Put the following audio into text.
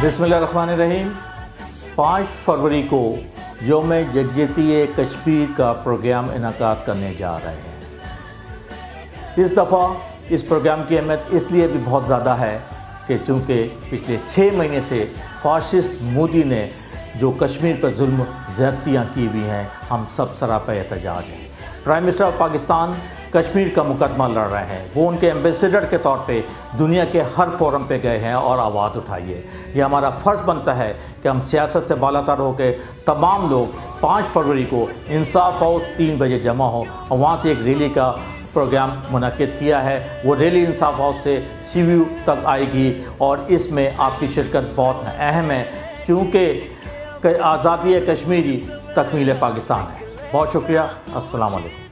बिस्मिल्लाहिर्रहमानिर्रहीम। 5 फरवरी को यौम यकजहती कश्मीर का प्रोग्राम इनेकाद करने जा रहे हैं। इस दफ़ा इस प्रोग्राम की अहमियत इसलिए भी बहुत ज़्यादा है कि चूँकि पिछले 6 महीने से फाशिस्ट मोदी ने जो कश्मीर पर जुल्म ज़्यादतियाँ की हुई हैं, हम सब सरापा एहतजाज हैं। Prime minister of Pakistan Kashmir का मुकदमा लड़ रहे हैं। वो उनके एम्बेसडर के तौर पे दुनिया के हर फोरम पे गए हैं और आवाज़ उठाई है। ये हमारा फ़र्ज़ बनता है कि हम सियासत से बालातर होकर तमाम लोग 5 फरवरी को इंसाफ हाउस 3 बजे जमा हो और वहाँ से एक रैली का प्रोग्राम मुनक़िद किया है। वो रैली इंसाफ हाउस से CVU तक आएगी और इसमें आपकी शिरकत बहुत अहम है, चूँकि आज़ादी कश्मीरी तकमील पाकिस्तान है। बहुत शुक्रिया। अस्सलाम वालेकुम।